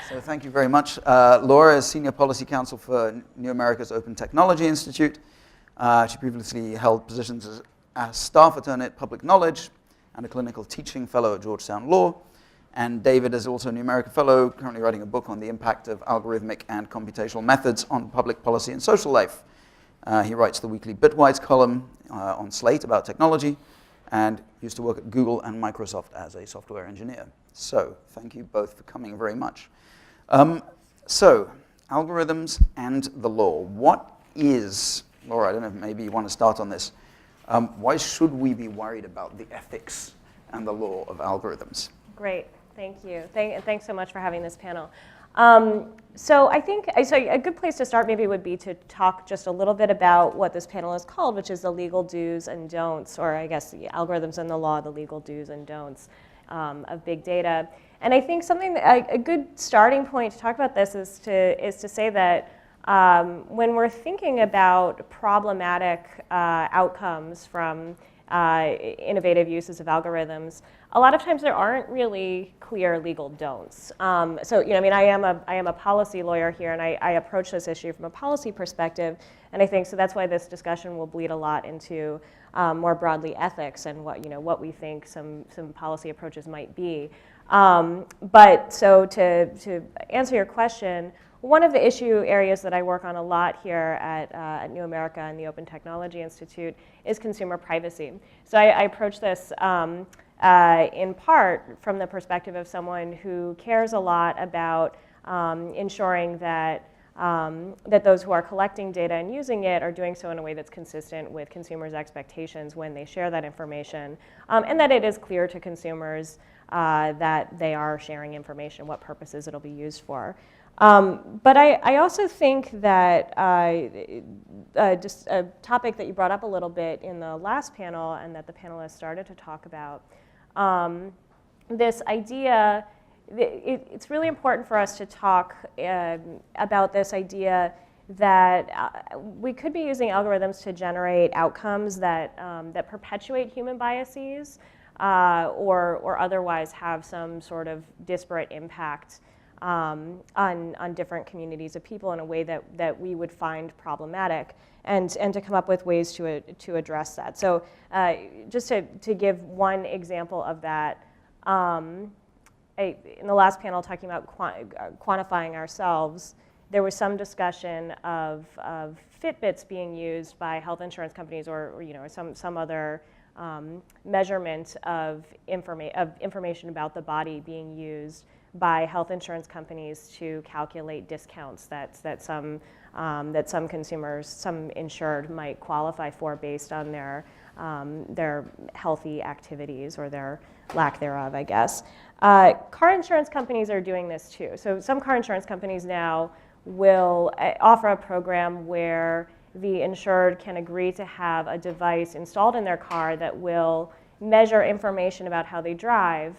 So thank you very much. Laura is Senior Policy Counsel for New America's Open Technology Institute. She previously held positions as staff attorney at Public Knowledge and a clinical teaching fellow at Georgetown Law. And David is also a New America Fellow, currently writing a book on the impact of algorithmic and computational methods on public policy and social life. He writes the weekly Bitwise column on Slate about technology, and used to work at Google and Microsoft as a software engineer. So thank you both for coming very much. So algorithms and the law. What is, Laura, I don't know if maybe you want to start on this. Why should we be worried about the ethics and the law of algorithms? Great, thank you. Thanks so much for having this panel. So I think a good place to start maybe would be to talk just a little bit about what this panel is called, which is the legal do's and don'ts, or I guess the algorithms and the law, the legal do's and don'ts of big data. And I think a good starting point to talk about this is to say that when we're thinking about problematic outcomes from innovative uses of algorithms, a lot of times there aren't really clear legal don'ts. So, I mean, I am a policy lawyer here, and I approach this issue from a policy perspective, and I think so that's why this discussion will bleed a lot into more broadly ethics and what we think some policy approaches might be. But so to answer your question, one of the issue areas that I work on a lot here at New America and the Open Technology Institute is consumer privacy. So I approach this in part from the perspective of someone who cares a lot about ensuring that that those who are collecting data and using it are doing so in a way that's consistent with consumers' expectations when they share that information, and that it is clear to consumers that they are sharing information, what purposes it'll be used for. But I also think that just a topic that you brought up a little bit in the last panel and that the panelists started to talk about, this idea, it's really important for us to talk about this idea that we could be using algorithms to generate outcomes that, that perpetuate human biases or otherwise have some sort of disparate impact on different communities of people in a way that we would find problematic, and to come up with ways to address that. So just to give one example of that, in the last panel talking about quantifying ourselves, there was some discussion of Fitbits being used by health insurance companies or some other measurement of information about the body being used by health insurance companies to calculate discounts that some consumers, some insured might qualify for based on their healthy activities or their lack thereof, I guess. Car insurance companies are doing this too. So some car insurance companies now will offer a program where the insured can agree to have a device installed in their car that will measure information about how they drive,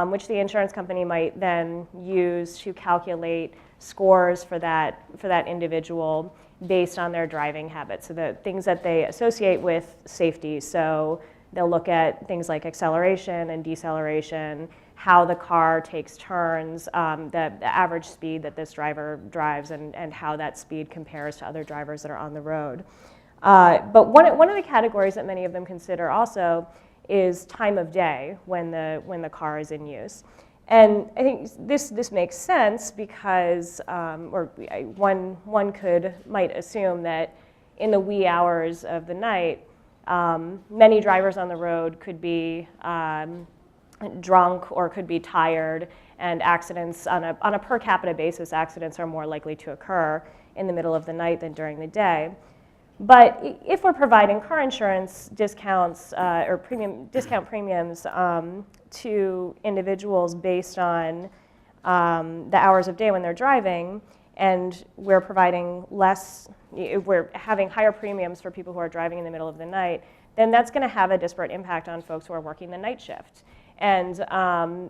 which the insurance company might then use to calculate scores for that individual based on their driving habits, so the things that they associate with safety. So they'll look at things like acceleration and deceleration, how the car takes turns, the average speed that this driver drives, and how that speed compares to other drivers that are on the road. But one of the categories that many of them consider also is time of day when the car is in use. And I think this makes sense because, one might assume that in the wee hours of the night, many drivers on the road could be drunk or could be tired, and accidents on a per capita basis, accidents are more likely to occur in the middle of the night than during the day. But if we're providing car insurance discounts or discount premiums to individuals based on the hours of day when they're driving, and we're having higher premiums for people who are driving in the middle of the night, then that's going to have a disparate impact on folks who are working the night shift. And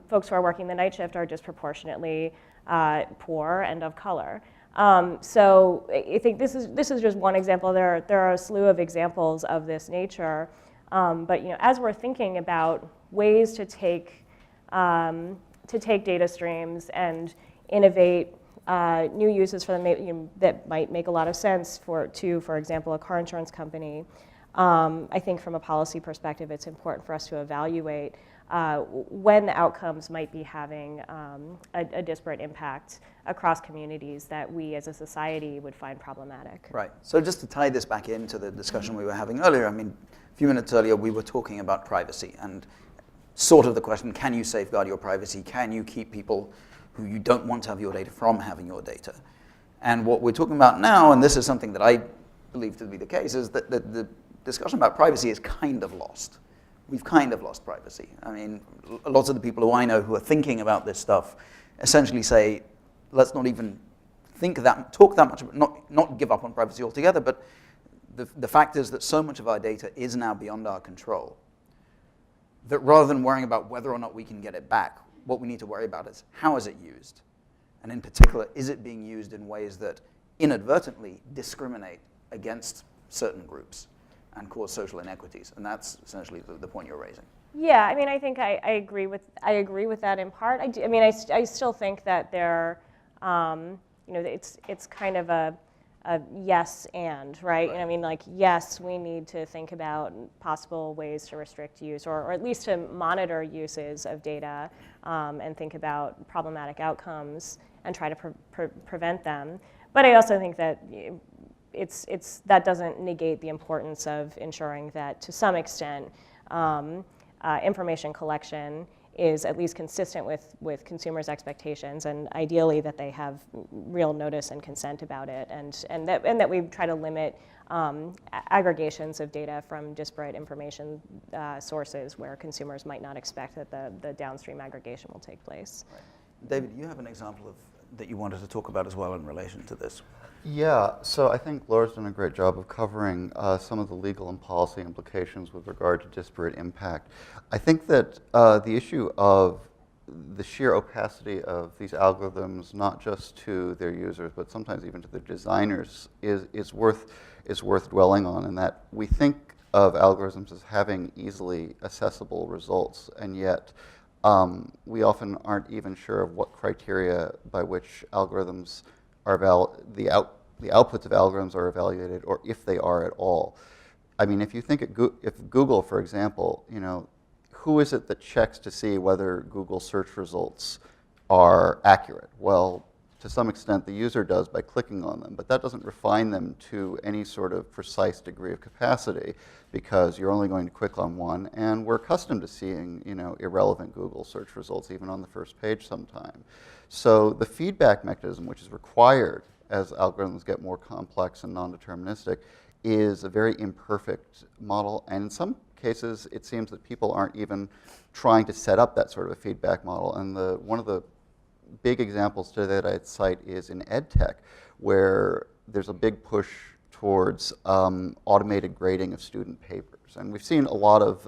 folks who are working the night shift are disproportionately poor and of color. So I think this is just one example. There are a slew of examples of this nature. But as we're thinking about ways to take data streams and innovate new uses for them that might make a lot of sense for example, a car insurance company. I think from a policy perspective, it's important for us to evaluate when the outcomes might be having a disparate impact across communities that we as a society would find problematic. Right. So just to tie this back into the discussion we were having earlier, I mean, a few minutes earlier we were talking about privacy and sort of the question, can you safeguard your privacy? Can you keep people who you don't want to have your data from having your data? And what we're talking about now, and this is something that I believe to be the case, is that the discussion about privacy is kind of lost. We've kind of lost privacy. I mean, lots of the people who I know who are thinking about this stuff essentially say, let's not even talk that much, not give up on privacy altogether, but the fact is that so much of our data is now beyond our control that rather than worrying about whether or not we can get it back, what we need to worry about is how is it used? And in particular, is it being used in ways that inadvertently discriminate against certain groups and cause social inequities? And that's essentially the point you're raising. Yeah, I mean, I think I agree with that in part. I still think that it's kind of a yes and, right? Right. I mean, like, yes, we need to think about possible ways to restrict use or at least to monitor uses of data and think about problematic outcomes and try to prevent them. But I also think that that doesn't negate the importance of ensuring that to some extent information collection is at least consistent with consumers' expectations, and ideally that they have real notice and consent about it, and that we try to limit aggregations of data from disparate information sources where consumers might not expect that the downstream aggregation will take place. Right. David, you have an example that you wanted to talk about as well in relation to this. Yeah, so I think Laura's done a great job of covering some of the legal and policy implications with regard to disparate impact. I think that the issue of the sheer opacity of these algorithms, not just to their users, but sometimes even to their designers, is worth dwelling on, in that we think of algorithms as having easily accessible results, and yet we often aren't even sure of what criteria by which algorithms are the outputs of algorithms are evaluated, or if they are at all. I mean, if you think if Google, for example, who is it that checks to see whether Google search results are accurate? Well, to some extent, the user does by clicking on them, but that doesn't refine them to any sort of precise degree of capacity, because you're only going to click on one, and we're accustomed to seeing, irrelevant Google search results even on the first page sometime. So the feedback mechanism, which is required as algorithms get more complex and non-deterministic, is a very imperfect model, and in some cases it seems that people aren't even trying to set up that sort of a feedback model. And one of the big examples today that I'd cite is in ed tech, where there's a big push towards automated grading of student papers, and we've seen a lot of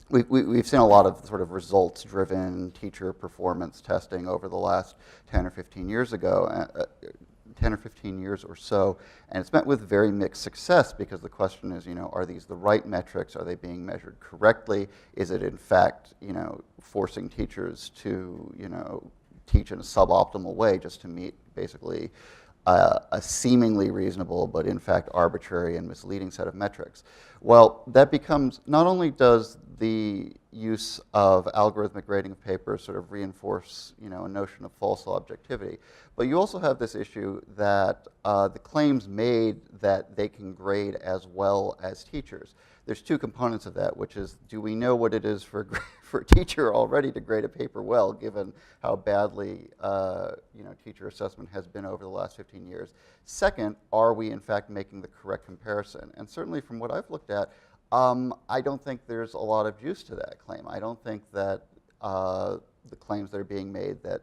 we've seen a lot of sort of results-driven teacher performance testing over the last 10 or 15 years or so, and it's met with very mixed success, because the question is, are these the right metrics? Are they being measured correctly? Is it in fact, forcing teachers to, teach in a suboptimal way just to meet basically a seemingly reasonable but in fact arbitrary and misleading set of metrics? Well, that becomes, not only does the use of algorithmic grading of papers sort of reinforce, a notion of false objectivity, but you also have this issue that the claims made that they can grade as well as teachers. There's two components of that, which is, do we know what it is for a teacher already to grade a paper well, given how badly teacher assessment has been over the last 15 years? Second, are we in fact making the correct comparison? And certainly from what I've looked at, I don't think there's a lot of juice to that claim. I don't think that the claims that are being made that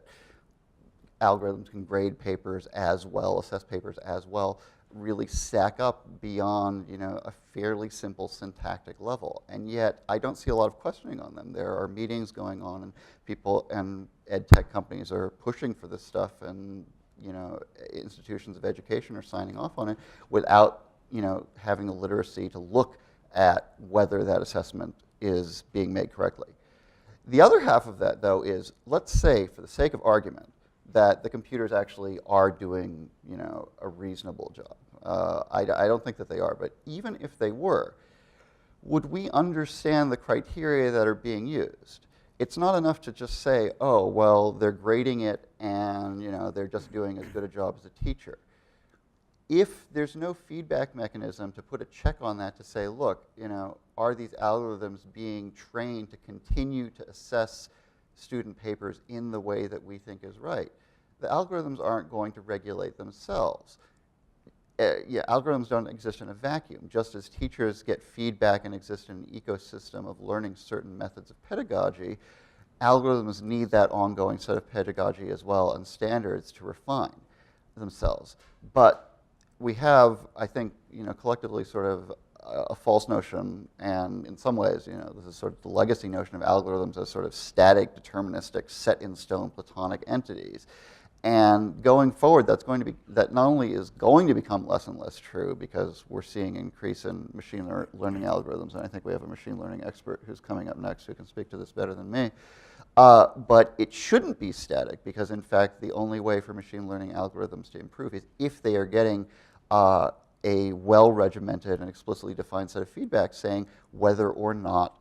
algorithms can grade papers as well, assess papers as well, really stack up beyond a fairly simple syntactic level. And yet I don't see a lot of questioning on them. There are meetings going on, and people and ed tech companies are pushing for this stuff, and institutions of education are signing off on it without having the literacy to look at whether that assessment is being made correctly. The other half of that, though, is let's say, for the sake of argument, that the computers actually are doing, a reasonable job. I don't think that they are, but even if they were, would we understand the criteria that are being used? It's not enough to just say, oh, well, they're grading it and they're just doing as good a job as a teacher. If there's no feedback mechanism to put a check on that to say, look, are these algorithms being trained to continue to assess student papers in the way that we think is right, the algorithms aren't going to regulate themselves. Algorithms don't exist in a vacuum. Just as teachers get feedback and exist in an ecosystem of learning certain methods of pedagogy, algorithms need that ongoing set of pedagogy as well and standards to refine themselves. But we have, I think, collectively sort of a false notion, and in some ways, this is sort of the legacy notion of algorithms as sort of static, deterministic, set-in-stone Platonic entities. And going forward, that not only is going to become less and less true because we're seeing an increase in machine learning algorithms, and I think we have a machine learning expert who's coming up next who can speak to this better than me, but it shouldn't be static because, in fact, the only way for machine learning algorithms to improve is if they are getting a well-regimented and explicitly defined set of feedback saying whether or not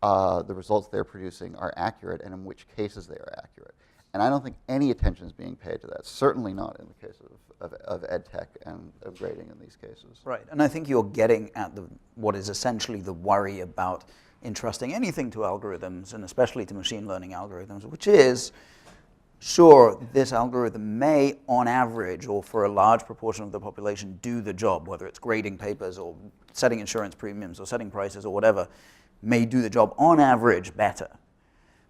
the results they're producing are accurate and in which cases they are accurate. And I don't think any attention is being paid to that, certainly not in the case of ed tech and of grading in these cases. Right, and I think you're getting at what is essentially the worry about entrusting anything to algorithms, and especially to machine learning algorithms, which is, sure, this algorithm may, on average, or for a large proportion of the population, do the job, whether it's grading papers or setting insurance premiums or setting prices or whatever, may do the job on average better.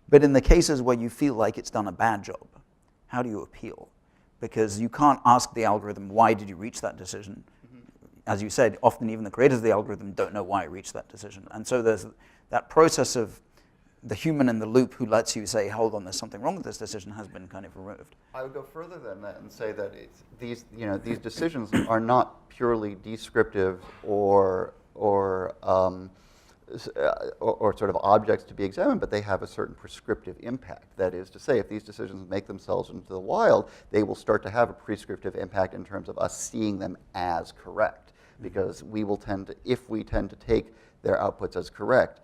But in the cases where you feel like it's done a bad job, how do you appeal? Because you can't ask the algorithm, why did you reach that decision? Mm-hmm. As you said, often even the creators of the algorithm don't know why it reached that decision. And so there's that process of the human in the loop who lets you say, hold on, there's something wrong with this decision, has been kind of removed. I would go further than that and say that these decisions are not purely descriptive or sort of objects to be examined, but they have a certain prescriptive impact. That is to say, if these decisions make themselves into the wild, they will start to have a prescriptive impact in terms of us seeing them as correct. Because if we tend to take their outputs as correct,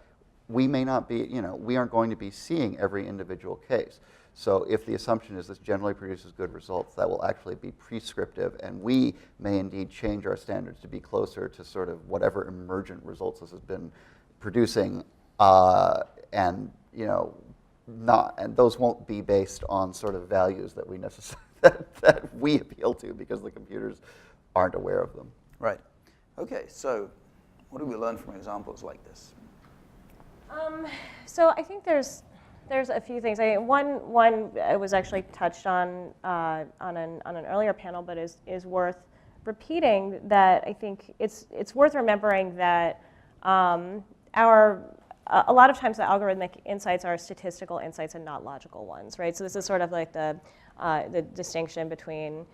we may not be, we aren't going to be seeing every individual case. So if the assumption is this generally produces good results, that will actually be prescriptive, and we may indeed change our standards to be closer to sort of whatever emergent results this has been producing, and those won't be based on sort of values that we that we appeal to because the computers aren't aware of them. Right. Okay. So, what do we learn from examples like this? So I think there's a few things. One was actually touched on an earlier panel, but is worth repeating. That I think it's worth remembering that a lot of times the algorithmic insights are statistical insights and not logical ones, right? So this is sort of like the distinction between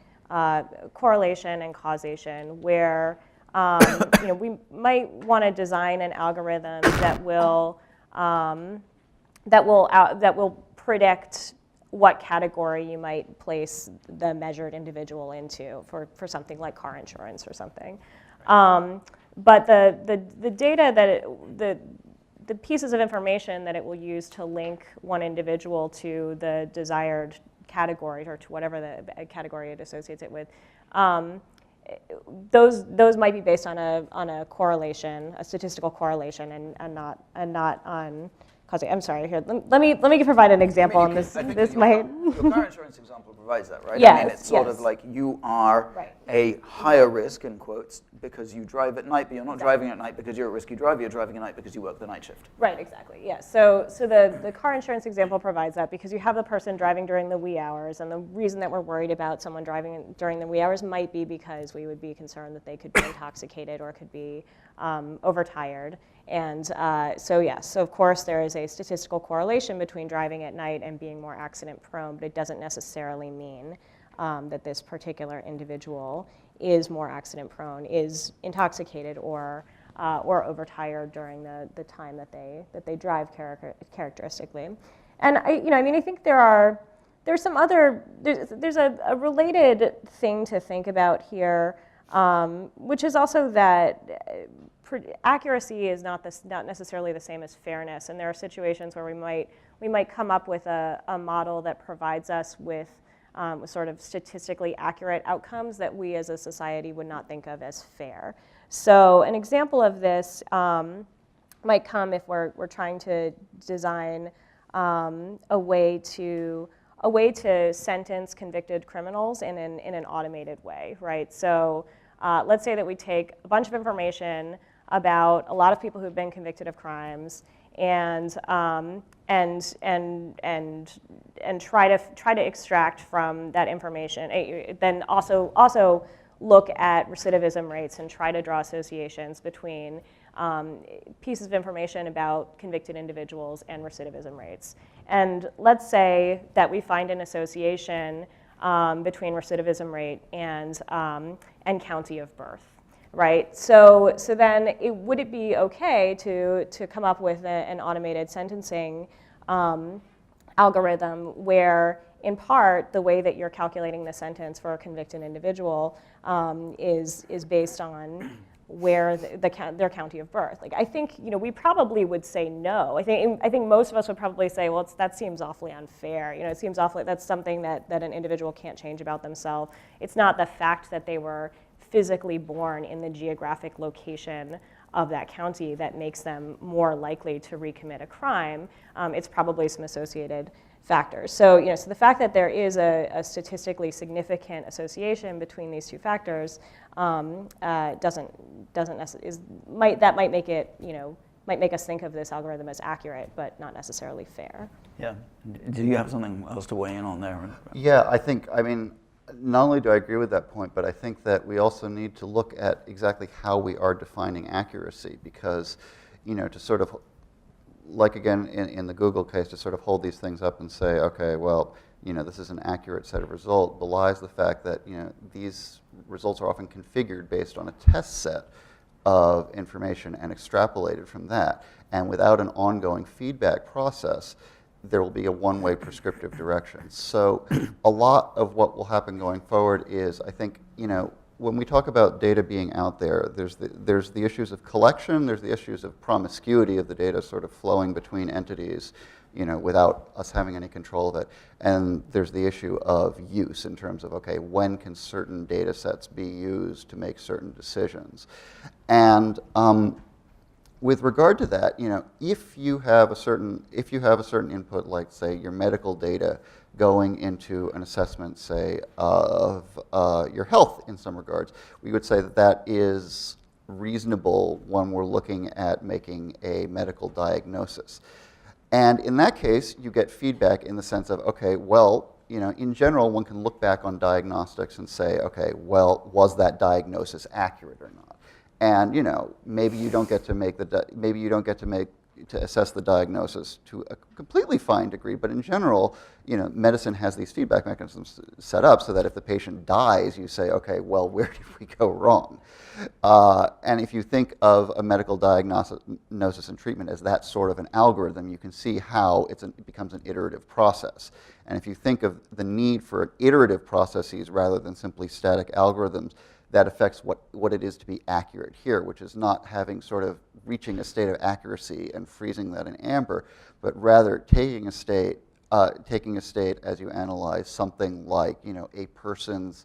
correlation and causation, where we might want to design an algorithm that will predict what category you might place the measured individual into for something like car insurance or something. But the data that the pieces of information that it will use to link one individual to the desired category or to whatever the category it associates it with, those might be based on a correlation, a statistical correlation, and not on causing. I'm sorry. Here, let me provide an example. I mean, this might. Your car insurance example provides that, right? Yes, I mean, it's sort of like you are a higher risk, in quotes, because you drive at night, but you're not driving at night because you're a risky driver. You're driving at night because you work the night shift. Right, exactly, yes. So the car insurance example provides that because you have the person driving during the wee hours, and the reason that we're worried about someone driving during the wee hours might be because we would be concerned that they could be intoxicated or could be overtired. And so of course there is a statistical correlation between driving at night and being more accident prone, but it doesn't necessarily mean that this particular individual is more accident prone, is intoxicated, or or overtired during the time that they drive characteristically. And I think there's a related thing to think about here, which is also that accuracy is not necessarily the same as fairness, and there are situations where we might come up with a model that provides us with sort of statistically accurate outcomes that we as a society would not think of as fair. So an example of this might come if we're trying to design a way to sentence convicted criminals in an automated way, right? So let's say that we take a bunch of information about a lot of people who've been convicted of crimes and try to extract from that information. Then also look at recidivism rates and try to draw associations between pieces of information about convicted individuals and recidivism rates. And let's say that we find an association between recidivism rate and county of birth. Right, so then would it be okay to come up with an automated sentencing algorithm where, in part, the way that you're calculating the sentence for a convicted individual is based on where their county of birth? Like, I think we probably would say no. I think most of us would probably say, well, that seems awfully unfair. It seems awfully, that's something that an individual can't change about themselves. It's not the fact that they were physically born in the geographic location of that county that makes them more likely to recommit a crime. It's probably some associated factors. So, so the fact that there is a statistically significant association between these two factors might make it, might make us think of this algorithm as accurate, but not necessarily fair. Yeah. Do you have something else to weigh in on there? Yeah, not only do I agree with that point, but I think that we also need to look at exactly how we are defining accuracy, because, to sort of, like again in the Google case, to sort of hold these things up and say, okay, well, this is an accurate set of results, belies the fact that, these results are often configured based on a test set of information and extrapolated from that. And without an ongoing feedback process, there will be a one-way prescriptive direction. So a lot of what will happen going forward is, I think, when we talk about data being out there, there's the issues of collection, there's the issues of promiscuity of the data sort of flowing between entities, without us having any control of it. And there's the issue of use in terms of, okay, when can certain data sets be used to make certain decisions? And with regard to that, if you have a certain input, like say your medical data going into an assessment, say of your health in some regards, we would say that is reasonable when we're looking at making a medical diagnosis. And in that case, you get feedback in the sense of, okay, well, in general, one can look back on diagnostics and say, okay, well, was that diagnosis accurate or not? And maybe you don't get to assess the diagnosis to a completely fine degree, but in general, medicine has these feedback mechanisms set up so that if the patient dies, you say, okay, well, where did we go wrong? And if you think of a medical diagnosis and treatment as that sort of an algorithm, you can see how it becomes an iterative process. And if you think of the need for iterative processes rather than simply static algorithms, that affects what it is to be accurate here, which is not having sort of reaching a state of accuracy and freezing that in amber, but rather taking a state as you analyze something like a person's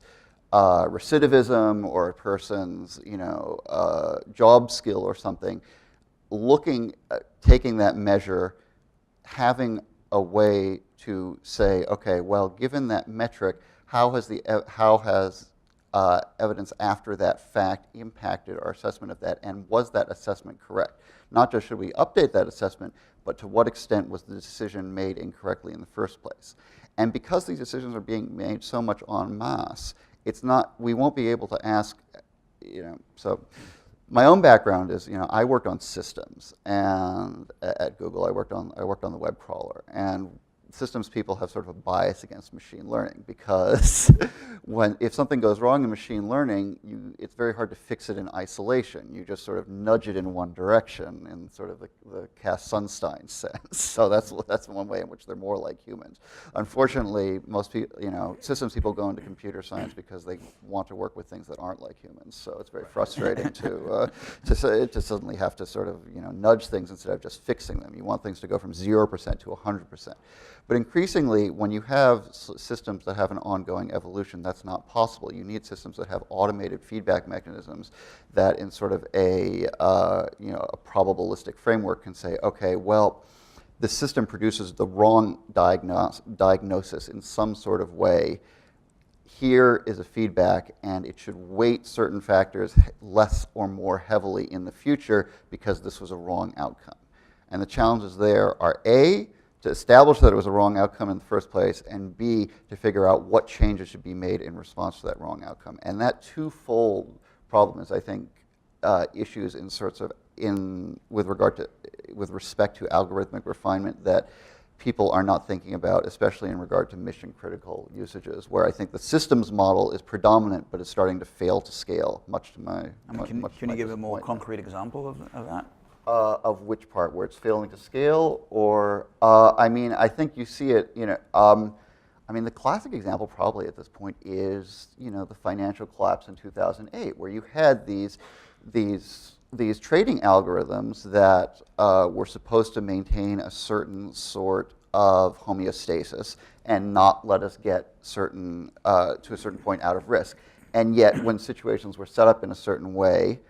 recidivism or a person's job skill or something, taking that measure, having a way to say, okay, well, given that metric, how has evidence after that fact impacted our assessment of that, and was that assessment correct? Not just should we update that assessment, but to what extent was the decision made incorrectly in the first place? And because these decisions are being made so much en masse, we won't be able to ask, so my own background is, I worked on systems, and at Google I worked on the web crawler, and systems people have sort of a bias against machine learning because if something goes wrong in machine learning, it's very hard to fix it in isolation. You just sort of nudge it in one direction in sort of the Cass-Sunstein sense. So that's one way in which they're more like humans. Unfortunately, most people, systems people go into computer science because they want to work with things that aren't like humans. So it's very frustrating to suddenly have to sort of nudge things instead of just fixing them. You want things to go from 0% to 100%. But increasingly, when you have systems that have an ongoing evolution, that's not possible. You need systems that have automated feedback mechanisms that in sort of a probabilistic framework can say, okay, well, the system produces the wrong diagnosis in some sort of way. Here is a feedback, and it should weight certain factors less or more heavily in the future because this was a wrong outcome. And the challenges there are A, to establish that it was a wrong outcome in the first place, and B, to figure out what changes should be made in response to that wrong outcome. And that twofold problem is, I think, issues with respect to algorithmic refinement that people are not thinking about, especially in regard to mission-critical usages, where I think the systems model is predominant, but is starting to fail to scale, much to my Can you give a more concrete example of that? Of which part, where it's failing to scale, or I think you see it. The classic example probably at this point is the financial collapse in 2008, where you had these trading algorithms that were supposed to maintain a certain sort of homeostasis and not let us get to a certain point out of risk, and yet when situations were set up in a certain way.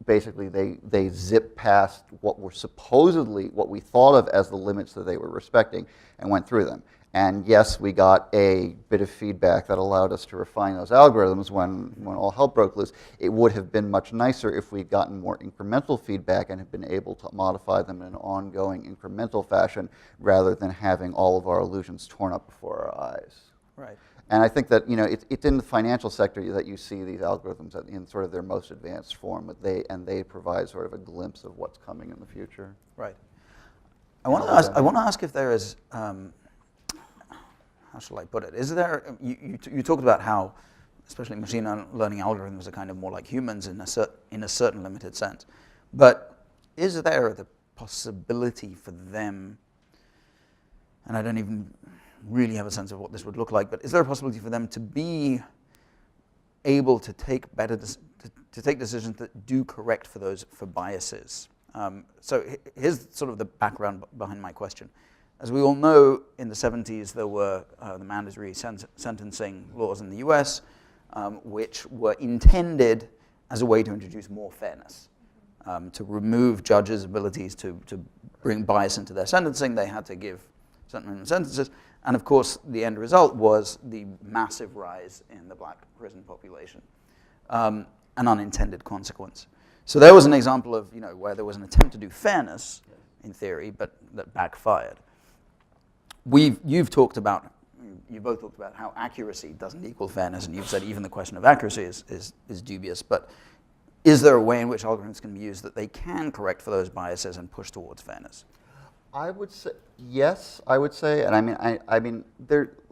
Basically, they zip past what we thought of as the limits that they were respecting and went through them. And yes, we got a bit of feedback that allowed us to refine those algorithms when all hell broke loose. It would have been much nicer if we'd gotten more incremental feedback and had been able to modify them in an ongoing incremental fashion rather than having all of our illusions torn up before our eyes. Right. And I think that it's in the financial sector that you see these algorithms in sort of their most advanced form, they provide sort of a glimpse of what's coming in the future. Right. I want to ask if there is, how shall I put it? Is there? You talked about how, especially machine learning algorithms are kind of more like humans in a certain limited sense, but is there the possibility for them? And I don't even really have a sense of what this would look like, but is there a possibility for them to be able to take take decisions that do correct for biases? So here's sort of the background behind my question. As we all know, in the 70s there were the mandatory sentencing laws in the US, which were intended as a way to introduce more fairness. To remove judges' abilities to bring bias into their sentencing, they had to give certain sentences. And of course, the end result was the massive rise in the black prison population, an unintended consequence. So there was an example of where there was an attempt to do fairness in theory, but that backfired. You've both talked about how accuracy doesn't equal fairness, and you've said even the question of accuracy is dubious. But is there a way in which algorithms can be used that they can correct for those biases and push towards fairness? I would say yes. I would say, and I mean,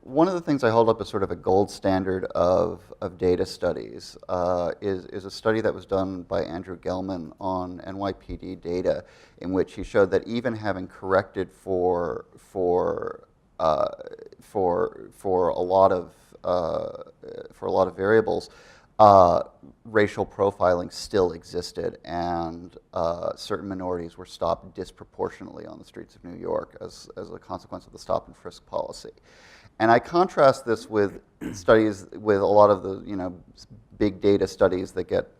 one of the things I hold up as sort of a gold standard of data studies is a study that was done by Andrew Gelman on NYPD data, in which he showed that even having corrected for a lot of variables, racial profiling still existed, and certain minorities were stopped disproportionately on the streets of New York as a consequence of the stop and frisk policy. And I contrast this with studies, with a lot of the big data studies that get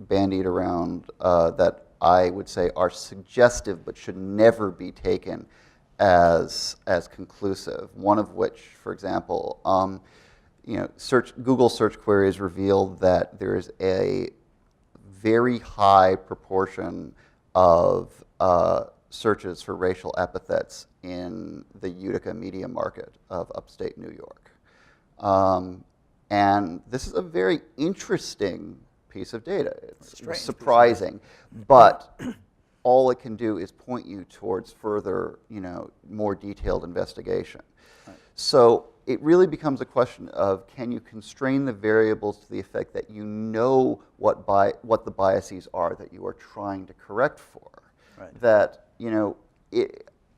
bandied around that I would say are suggestive but should never be taken as conclusive. One of which, for example, Google search queries revealed that there is a very high proportion of searches for racial epithets in the Utica media market of upstate New York. And this is a very interesting piece of data. It's surprising, but all it can do is point you towards further, more detailed investigation. Right. So it really becomes a question of, can you constrain the variables to the effect that you know what the biases are that you are trying to correct for? Right. That,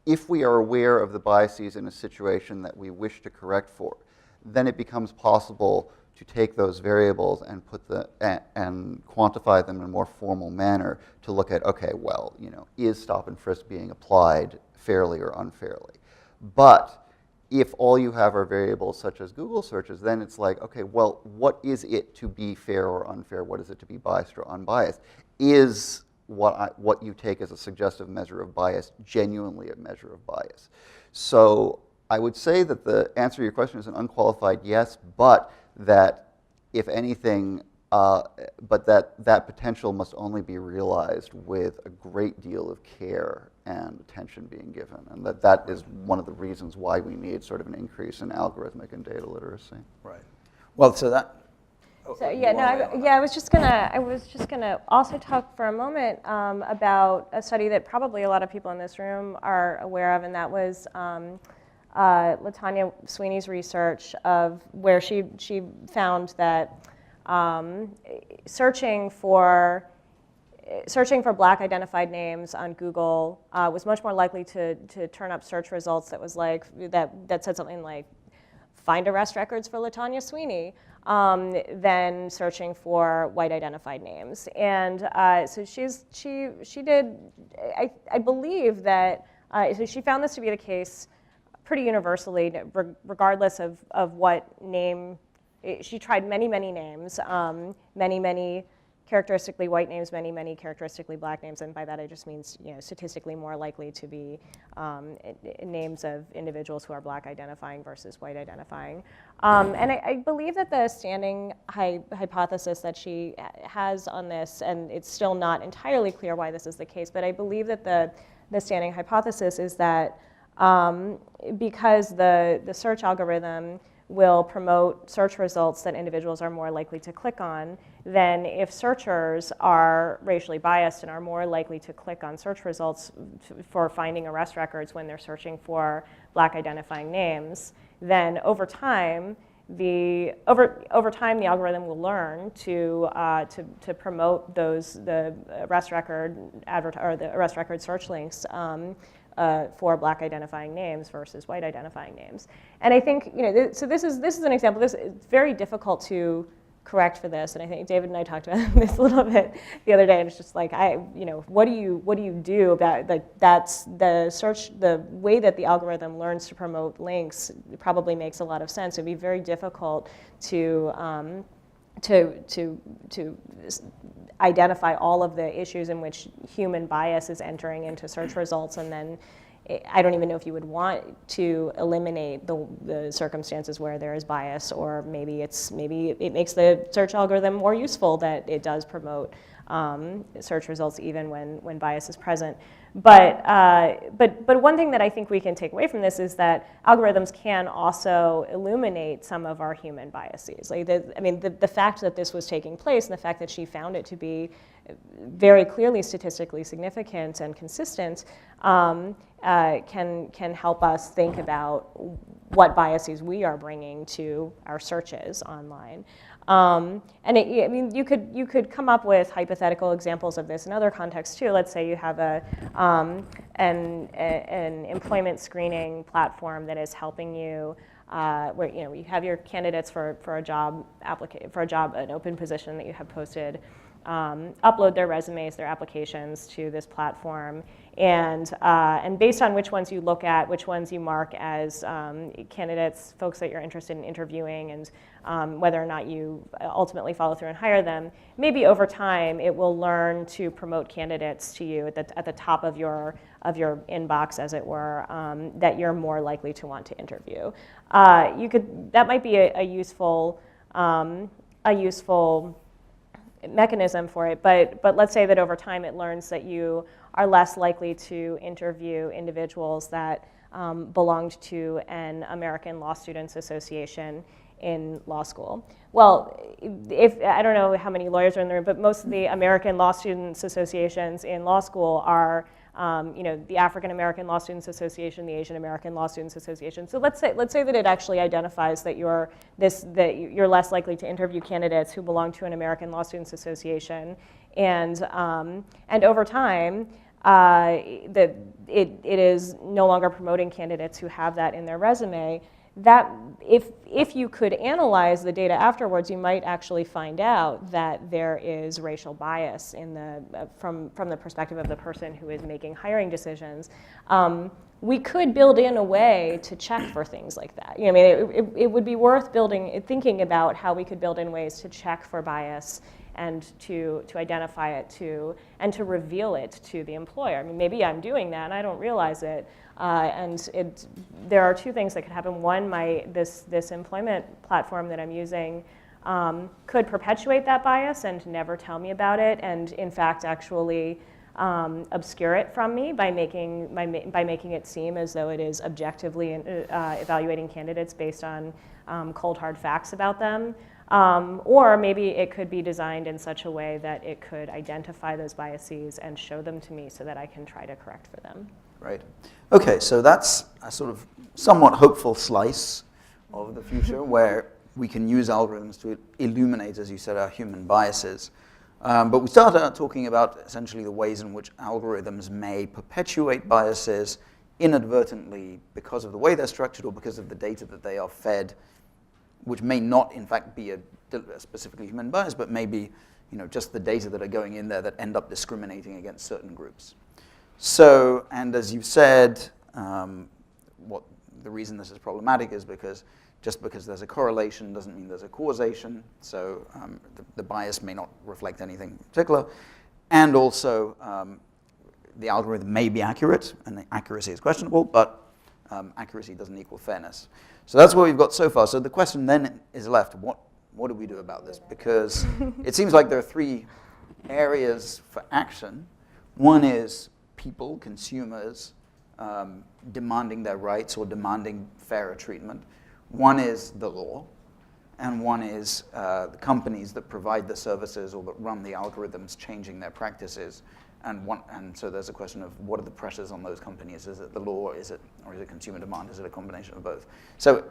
if we are aware of the biases in a situation that we wish to correct for, then it becomes possible to take those variables and and quantify them in a more formal manner to look at, okay, well, is stop and frisk being applied fairly or unfairly? But if all you have are variables such as Google searches, then it's like, okay, well, what is it to be fair or unfair? What is it to be biased or unbiased? Is what you take as a suggestive measure of bias genuinely a measure of bias? So I would say that the answer to your question is an unqualified yes, but that, if anything, but that potential must only be realized with a great deal of care and attention being given, and that is one of the reasons why we need sort of an increase in algorithmic and data literacy. Right. Well, so that. So I was just gonna also talk for a moment about a study that probably a lot of people in this room are aware of, and that was LaTanya Sweeney's research of where she found that searching for Black identified names on Google was much more likely to turn up search results that was like that said something like find arrest records for LaTanya Sweeney than searching for white identified names. And so she did, I believe that, so she found this to be the case pretty universally, regardless of what name. She tried many names, many characteristically white names, many characteristically Black names, and by that I just mean statistically more likely to be names of individuals who are Black identifying versus white identifying. And I believe that the standing hypothesis that she has on this, and it's still not entirely clear why this is the case, but I believe that the standing hypothesis is that because the search algorithm will promote search results that individuals are more likely to click on, then if searchers are racially biased and are more likely to click on search results for finding arrest records when they're searching for Black identifying names, then over time the algorithm will learn to promote the arrest record search links for Black identifying names versus white identifying names. And I think, so this is an example. This is very difficult to correct for this, and I think David and I talked about this a little bit the other day, and it's just like, what do you do about, like, that's the way that the algorithm learns to promote links probably makes a lot of sense. It'd be very difficult to identify all of the issues in which human bias is entering into search results, and then I don't even know if you would want to eliminate the circumstances where there is bias, or maybe it makes the search algorithm more useful that it does promote search results even when bias is present. But one thing that I think we can take away from this is that algorithms can also illuminate some of our human biases. Like the fact that this was taking place and the fact that she found it to be very clearly statistically significant and consistent can help us think about what biases we are bringing to our searches online. And you could come up with hypothetical examples of this in other contexts too. Let's say you have an employment screening platform that is helping you, where you have your candidates for a job an open position that you have posted, upload their resumes, their applications to this platform, and based on which ones you look at, which ones you mark as candidates, folks that you're interested in interviewing, and whether or not you ultimately follow through and hire them, maybe over time it will learn to promote candidates to you at the top of your inbox, as it were, that you're more likely to want to interview. That might be a useful mechanism for it, but let's say that over time it learns that you are less likely to interview individuals that belonged to an American Law Students Association, in law school? Well, I don't know how many lawyers are in the room, but most of the American Law Students Associations in law school are the African American Law Students Association, the Asian American Law Students Association. So let's say that it actually identifies that you're less likely to interview candidates who belong to an American Law Students Association, and over time, that it is no longer promoting candidates who have that in their resume. That if you could analyze the data afterwards, you might actually find out that there is racial bias from the perspective of the person who is making hiring decisions. We could build in a way to check for things like that. It would be worth thinking about how we could build in ways to check for bias and to identify it and to reveal it to the employer. Maybe I'm doing that and I don't realize it. There are two things that could happen. One, this employment platform that I'm using could perpetuate that bias and never tell me about it, and in fact actually obscure it from me by making it seem as though it is objectively evaluating candidates based on cold hard facts about them. Or maybe it could be designed in such a way that it could identify those biases and show them to me so that I can try to correct for them. Right. Okay, so that's a sort of somewhat hopeful slice of the future where we can use algorithms to illuminate, as you said, our human biases. But we started out talking about essentially the ways in which algorithms may perpetuate biases inadvertently because of the way they're structured or because of the data that they are fed, which may not, in fact, be a specifically human bias, but maybe just the data that are going in there that end up discriminating against certain groups. So, and as you've said, the reason this is problematic is because just because there's a correlation doesn't mean there's a causation. So the bias may not reflect anything in particular. And also, the algorithm may be accurate, and the accuracy is questionable, but accuracy doesn't equal fairness. So that's what we've got so far. So the question then is left, what do we do about this? Because it seems like there are three areas for action. One is people, consumers, demanding their rights or demanding fairer treatment. One is the law, and one is the companies that provide the services or that run the algorithms changing their practices. And so there's a question of what are the pressures on those companies? Is it the law, or is it consumer demand? Is it a combination of both? So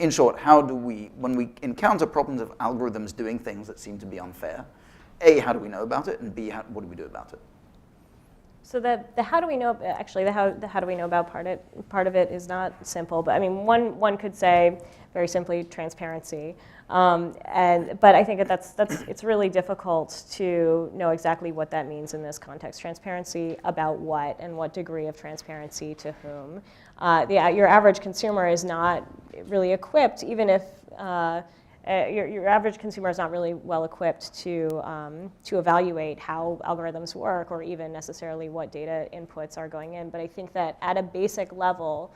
in short, when we encounter problems of algorithms doing things that seem to be unfair, A, how do we know about it? And B, what do we do about it? So the how do we know, actually the how do we know about part of it is not simple, but one could say very simply transparency. But I think it's really difficult to know exactly what that means in this context. Transparency about what and what degree of transparency to whom. Your average consumer is not really equipped, even if your average consumer is not really well equipped to evaluate how algorithms work or even necessarily what data inputs are going in. But I think that at a basic level,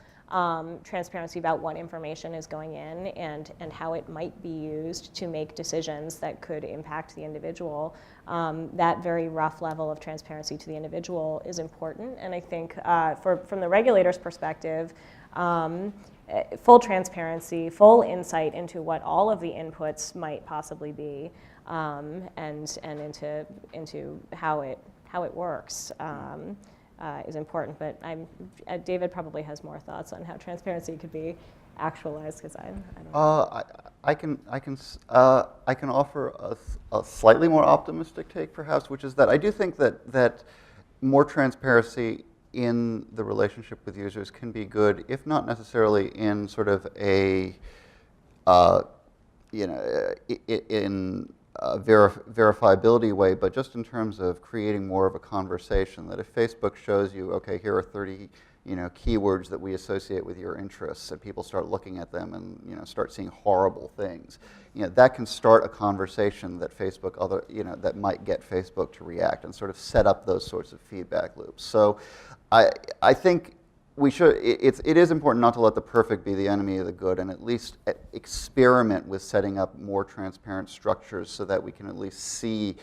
transparency about what information is going in and how it might be used to make decisions that could impact the individual, that very rough level of transparency to the individual is important. And I think from the regulator's perspective, full transparency, full insight into what all of the inputs might possibly be, and into how it works is important. But David probably has more thoughts on how transparency could be actualized, because I don't know. I can offer a slightly more optimistic take, perhaps, which is that I do think that more transparency in the relationship with users can be good, if not necessarily in sort of in a verifiability way, but just in terms of creating more of a conversation. That if Facebook shows you, okay, here are 30 keywords that we associate with your interests, and people start looking at them and start seeing horrible things, that can start a conversation that that might get Facebook to react and sort of set up those sorts of feedback loops. So I think we should. It is important not to let the perfect be the enemy of the good, and at least experiment with setting up more transparent structures so that we can at least see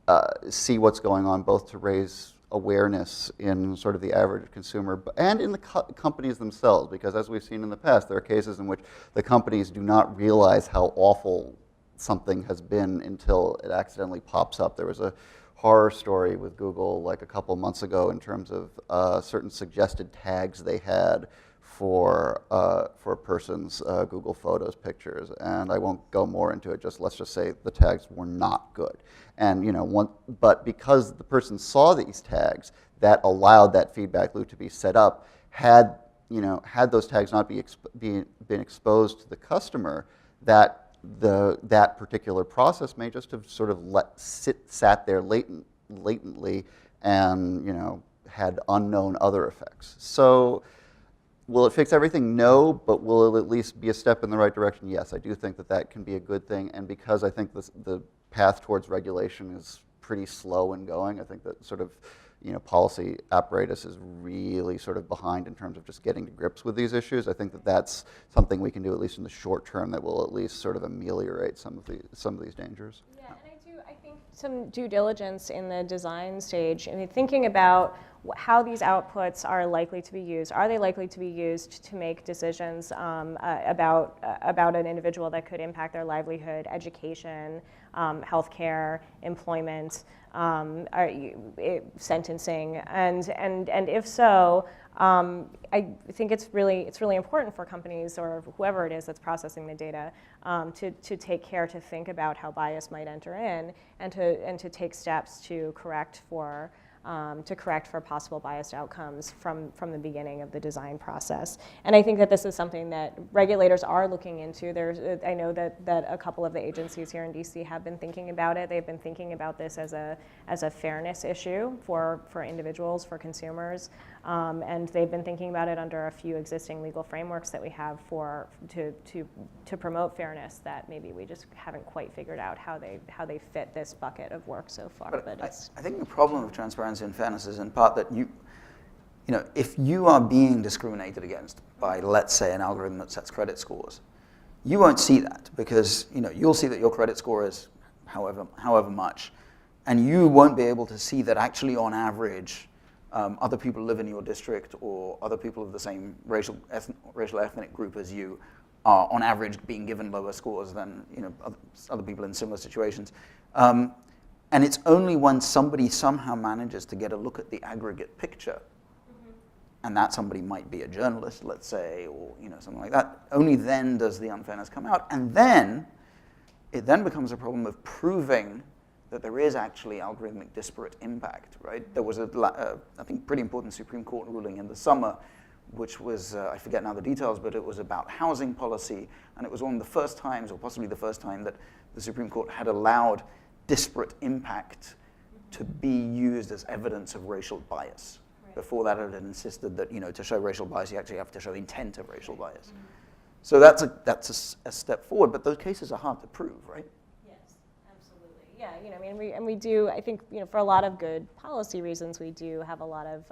what's going on, both to raise awareness in sort of the average consumer and in the companies themselves, because as we've seen in the past, there are cases in which the companies do not realize how awful something has been until it accidentally pops up. There was a horror story with Google like a couple months ago in terms of certain suggested tags they had for a person's Google Photos pictures, and I won't go more into it. Let's just say the tags were not good, and but because the person saw these tags, that allowed that feedback loop to be set up. Had those tags not been exposed to the customer, that particular process may just have sort of sat there latently, and had unknown other effects. So, will it fix everything? No, but will it at least be a step in the right direction? Yes, I do think that can be a good thing, and because I think the path towards regulation is pretty slow in going, I think that sort of policy apparatus is really sort of behind in terms of just getting to grips with these issues. I think that's something we can do, at least in the short term, that will at least sort of ameliorate some of these dangers. Yeah, and I think some due diligence in the design stage. I mean, thinking about how these outputs are likely to be used. Are they likely to be used to make decisions about an individual that could impact their livelihood, education, healthcare, employment, sentencing, and if so, I think it's really important for companies or whoever it is that's processing the data to take care to think about how bias might enter in and to take steps to correct for possible biased outcomes from the beginning of the design process. And I think that this is something that regulators are looking into. I know that a couple of the agencies here in DC have been thinking about it. They've been thinking about this as a fairness issue for individuals, for consumers, and they've been thinking about it under a few existing legal frameworks that we have to promote fairness that maybe we just haven't quite figured out how they fit this bucket of work so far. But I think the problem of transparency and fairness is in part that if you are being discriminated against by, let's say, an algorithm that sets credit scores, you won't see that because you'll see that your credit score is however much, and you won't be able to see that actually on average other people live in your district or other people of the same racial ethnic group as you are on average being given lower scores than other people in similar situations. And it's only when somebody somehow manages to get a look at the aggregate picture, and that somebody might be a journalist, let's say, or something like that, only then does the unfairness come out. And then it then becomes a problem of proving that there is actually algorithmic disparate impact, right? There was I think, pretty important Supreme Court ruling in the summer, which was, I forget now the details, but it was about housing policy, and it was one of the first times, or possibly the first time, that the Supreme Court had allowed disparate impact to be used as evidence of racial bias. Right. Before that, it had insisted that to show racial bias, you actually have to show intent of racial bias. Mm-hmm. So that's a step forward, but those cases are hard to prove, right? Yes, absolutely. Yeah, we do. I think for a lot of good policy reasons, we do have a lot of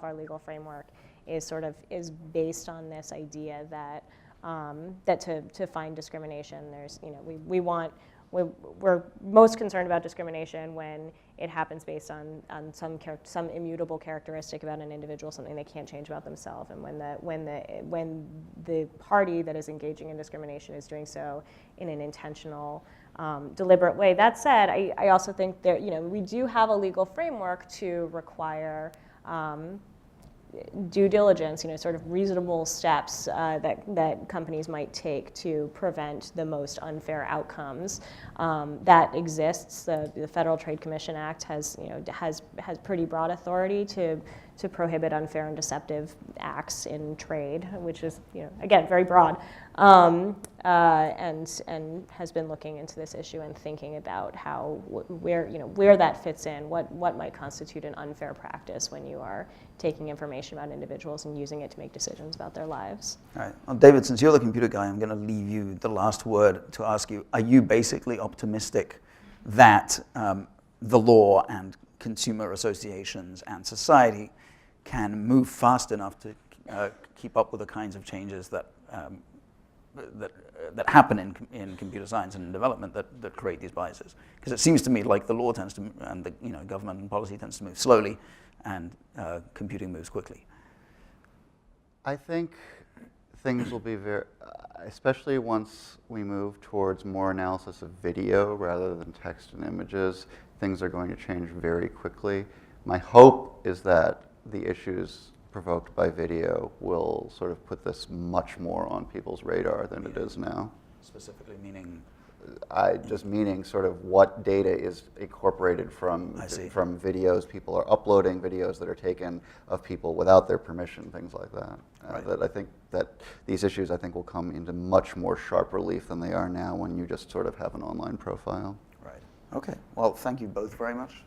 our legal framework is based on this idea that to find discrimination, there's we're most concerned about discrimination when it happens based on some immutable characteristic about an individual, something they can't change about themselves, and when the party that is engaging in discrimination is doing so in an intentional, deliberate way. That said, I also think that we do have a legal framework to require due diligence, sort of reasonable steps that companies might take to prevent the most unfair outcomes. That exists. The Federal Trade Commission Act has pretty broad authority to prohibit unfair and deceptive acts in trade, which is again very broad, and has been looking into this issue and thinking about where that fits in, what might constitute an unfair practice when you are taking information about individuals and using it to make decisions about their lives. All right. Well, David, since you're the computer guy, I'm going to leave you the last word to ask you, are you basically optimistic that the law and consumer associations and society can move fast enough to keep up with the kinds of changes that happen in computer science and development that create these biases? Because it seems to me like the law tends to, and the government and policy tends to move slowly, and computing moves quickly? I think things will be very, especially once we move towards more analysis of video rather than text and images, things are going to change very quickly. My hope is that the issues provoked by video will sort of put this much more on people's radar than it is now. Specifically meaning? Just meaning sort of what data is incorporated from videos. People are uploading videos that are taken of people without their permission, things like that. Right. That I think that these issues, I think, will come into much more sharp relief than they are now when you just sort of have an online profile. Right. Okay. Well, thank you both very much.